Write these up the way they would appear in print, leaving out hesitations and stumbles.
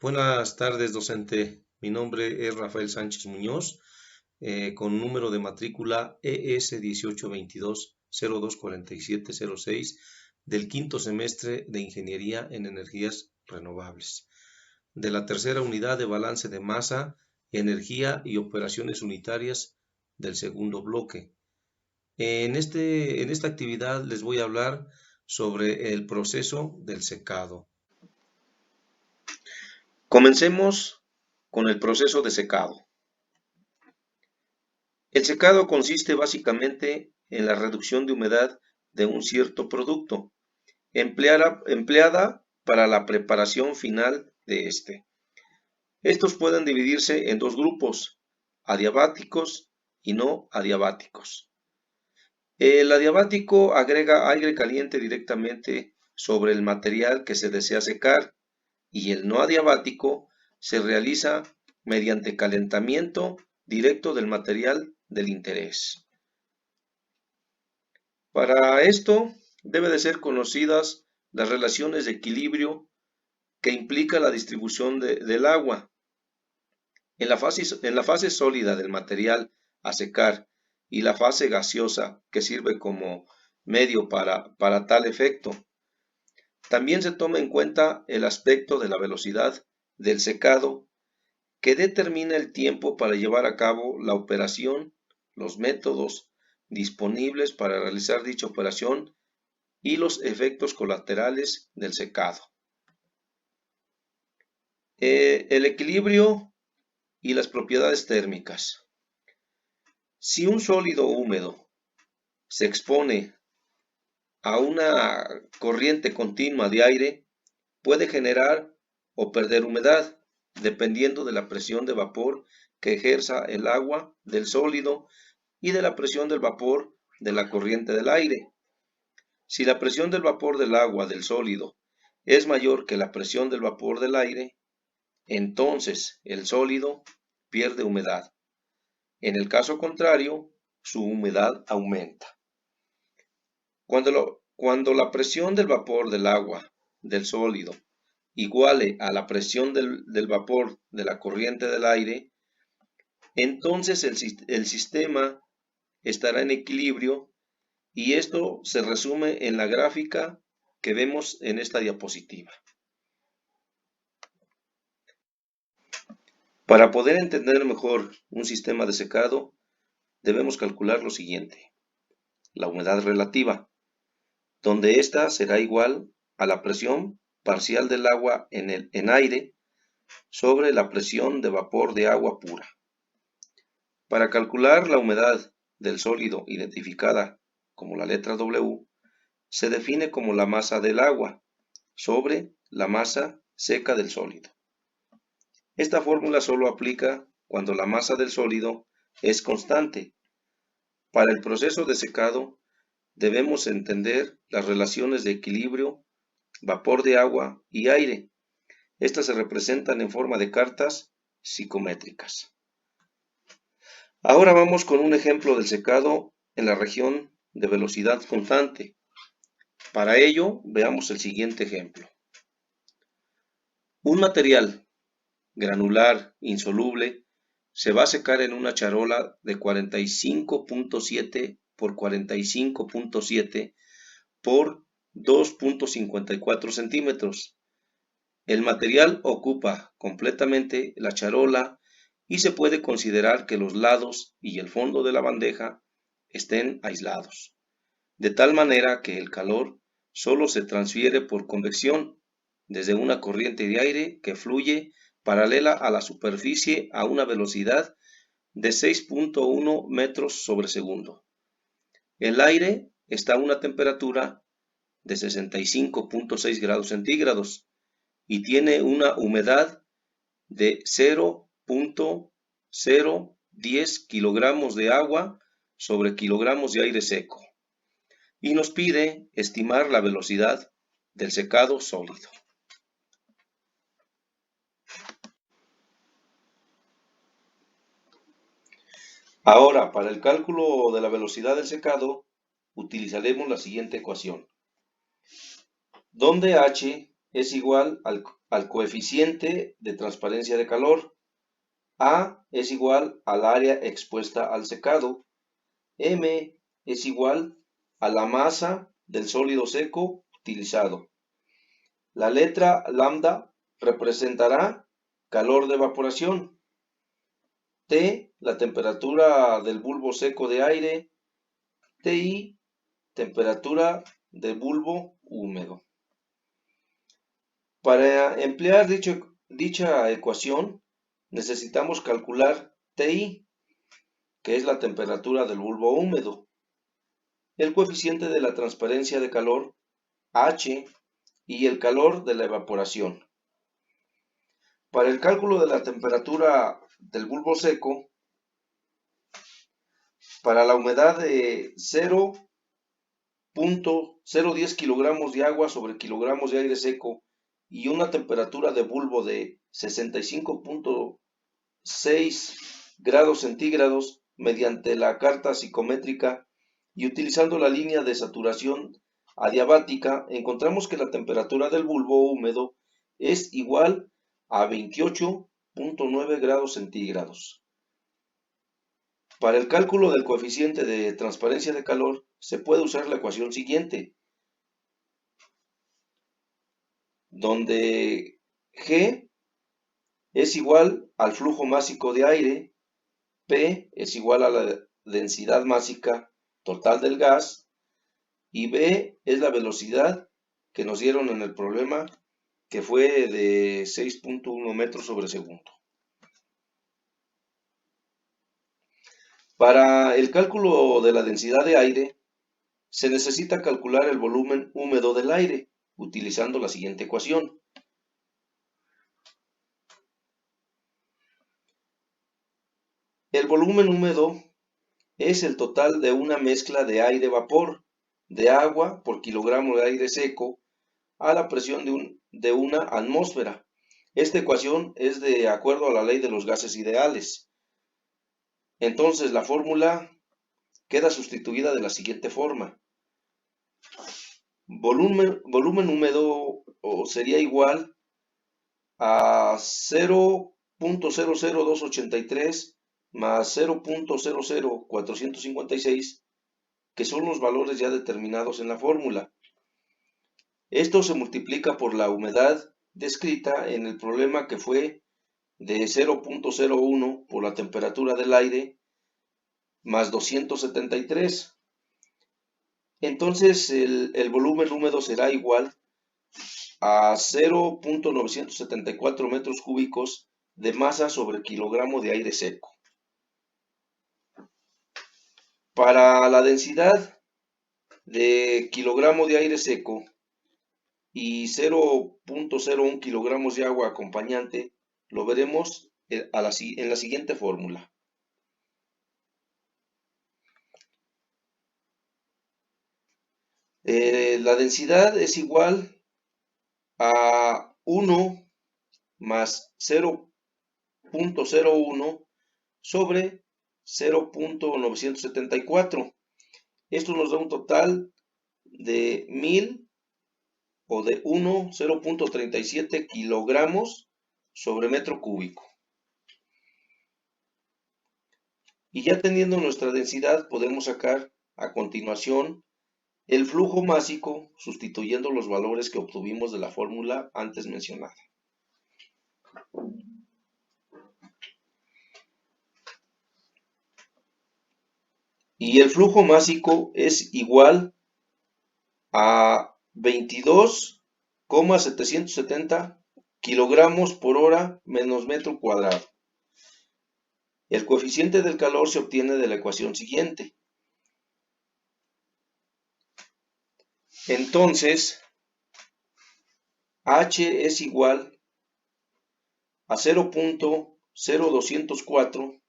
Buenas tardes, docente. Mi nombre es Rafael Sánchez Muñoz, con número de matrícula ES 1822-024706 del quinto semestre de Ingeniería en Energías Renovables, de la tercera unidad de balance de masa, energía y operaciones unitarias del segundo bloque. En esta actividad les voy a hablar sobre el proceso del secado. Comencemos con el proceso de secado. El secado consiste básicamente en la reducción de humedad de un cierto producto, empleada para la preparación final de este. Estos pueden dividirse en dos grupos, adiabáticos y no adiabáticos. El adiabático agrega aire caliente directamente sobre el material que se desea secar, y el no adiabático se realiza mediante calentamiento directo del material del interés. Para esto debe de ser conocidas las relaciones de equilibrio que implica la distribución del agua. En la fase sólida del material a secar y la fase gaseosa que sirve como medio para tal efecto. También se toma en cuenta el aspecto de la velocidad del secado, que determina el tiempo para llevar a cabo la operación, los métodos disponibles para realizar dicha operación y los efectos colaterales del secado. El equilibrio y las propiedades térmicas. Si un sólido húmedo se expone a una corriente continua de aire, puede generar o perder humedad, dependiendo de la presión de vapor que ejerza el agua del sólido y de la presión del vapor de la corriente del aire. Si la presión del vapor del agua del sólido es mayor que la presión del vapor del aire, entonces el sólido pierde humedad. En el caso contrario, su humedad aumenta. Cuando la presión del vapor del agua del sólido iguale a la presión del vapor de la corriente del aire, entonces el sistema estará en equilibrio, y esto se resume en la gráfica que vemos en esta diapositiva. Para poder entender mejor un sistema de secado, debemos calcular lo siguiente: la humedad relativa, donde ésta será igual a la presión parcial del agua en aire sobre la presión de vapor de agua pura. Para calcular la humedad del sólido identificada como la letra W, se define como la masa del agua sobre la masa seca del sólido. Esta fórmula solo aplica cuando la masa del sólido es constante. Para el proceso de secado debemos entender las relaciones de equilibrio, vapor de agua y aire. Estas se representan en forma de cartas psicométricas. Ahora vamos con un ejemplo del secado en la región de velocidad constante. Para ello, veamos el siguiente ejemplo. Un material granular insoluble se va a secar en una charola de 45.7 por 45.7 por 2.54 centímetros. El material ocupa completamente la charola y se puede considerar que los lados y el fondo de la bandeja estén aislados, de tal manera que el calor solo se transfiere por convección desde una corriente de aire que fluye paralela a la superficie a una velocidad de 6.1 metros sobre segundo. El aire está a una temperatura de 65.6 grados centígrados y tiene una humedad de 0.010 kilogramos de agua sobre kilogramos de aire seco, y nos pide estimar la velocidad del secado sólido. Ahora, para el cálculo de la velocidad del secado, utilizaremos la siguiente ecuación, donde h es igual al coeficiente de transparencia de calor. A es igual al área expuesta al secado. M es igual a la masa del sólido seco utilizado. La letra lambda representará calor de evaporación. T, la temperatura del bulbo seco de aire. TI, temperatura del bulbo húmedo. Para emplear dicha ecuación, necesitamos calcular TI, que es la temperatura del bulbo húmedo, el coeficiente de la transparencia de calor, H, y el calor de la evaporación. Para el cálculo de la temperatura del bulbo seco, para la humedad de 0.010 kilogramos de agua sobre kilogramos de aire seco y una temperatura de bulbo de 65.6 grados centígrados mediante la carta psicométrica y utilizando la línea de saturación adiabática, encontramos que la temperatura del bulbo húmedo es igual a 28.9 grados centígrados. Para el cálculo del coeficiente de transparencia de calor se puede usar la ecuación siguiente, donde G es igual al flujo másico de aire, P es igual a la densidad másica total del gas y B es la velocidad que nos dieron en el problema, que fue de 6.1 metros sobre segundo. Para el cálculo de la densidad de aire, se necesita calcular el volumen húmedo del aire, utilizando la siguiente ecuación. El volumen húmedo es el total de una mezcla de aire-vapor, de agua por kilogramo de aire seco, a la presión de una atmósfera. Esta ecuación es de acuerdo a la ley de los gases ideales. Entonces la fórmula queda sustituida de la siguiente forma. Volumen húmedo sería igual a 0.00283 más 0.00456, que son los valores ya determinados en la fórmula. Esto se multiplica por la humedad descrita en el problema, que fue de 0.01 por la temperatura del aire más 273. Entonces el volumen húmedo será igual a 0.974 metros cúbicos de masa sobre kilogramo de aire seco. Para la densidad de kilogramo de aire seco y 0.01 kilogramos de agua acompañante, lo veremos en la siguiente fórmula. La densidad es igual a 1 más 0.01 sobre 0.974. Esto nos da un total de 1000 o de 0.37 kilogramos sobre metro cúbico. Y ya teniendo nuestra densidad, podemos sacar a continuación el flujo másico, sustituyendo los valores que obtuvimos de la fórmula antes mencionada. Y el flujo másico es igual a 22,770 kilogramos por hora menos metro cuadrado. El coeficiente del calor se obtiene de la ecuación siguiente. Entonces, H es igual a 0.0204.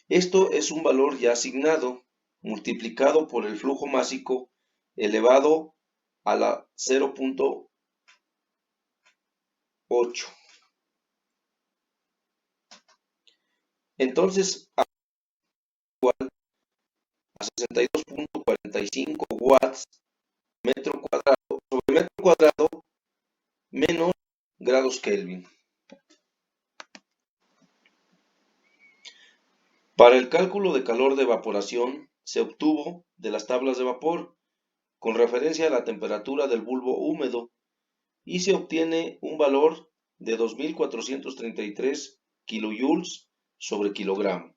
Esto es un valor ya asignado, multiplicado por el flujo másico elevado a la 0.8. Entonces, A igual a 62.45 watts metro cuadrado sobre metro cuadrado menos grados Kelvin. Para el cálculo de calor de evaporación se obtuvo de las tablas de vapor con referencia a la temperatura del bulbo húmedo y se obtiene un valor de 2433 kilojoules sobre kilogramo.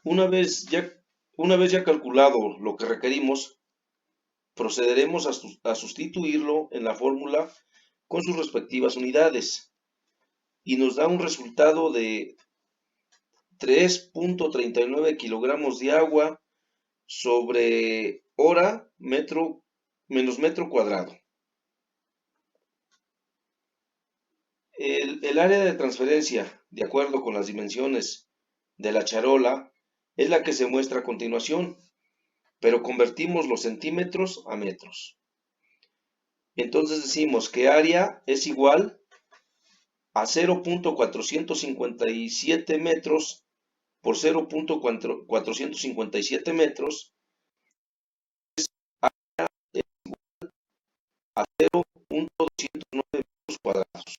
Una vez ya calculado lo que requerimos, procederemos a sustituirlo en la fórmula con sus respectivas unidades y nos da un resultado de 3.39 kilogramos de agua sobre hora menos metro cuadrado. El área de transferencia, de acuerdo con las dimensiones de la charola, es la que se muestra a continuación, pero convertimos los centímetros a metros. Entonces decimos que área es igual a 0.457 metros por 0.457 metros a 0.209 metros cuadrados.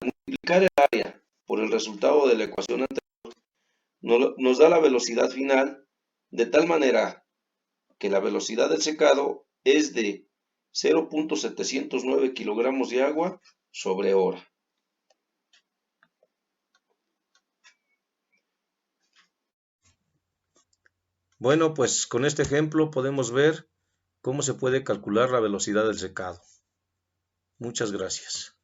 Al multiplicar el área por el resultado de la ecuación anterior, nos da la velocidad final, de tal manera que la velocidad del secado es de 0.709 kilogramos de agua sobre hora. Bueno, pues con este ejemplo podemos ver cómo se puede calcular la velocidad del secado. Muchas gracias.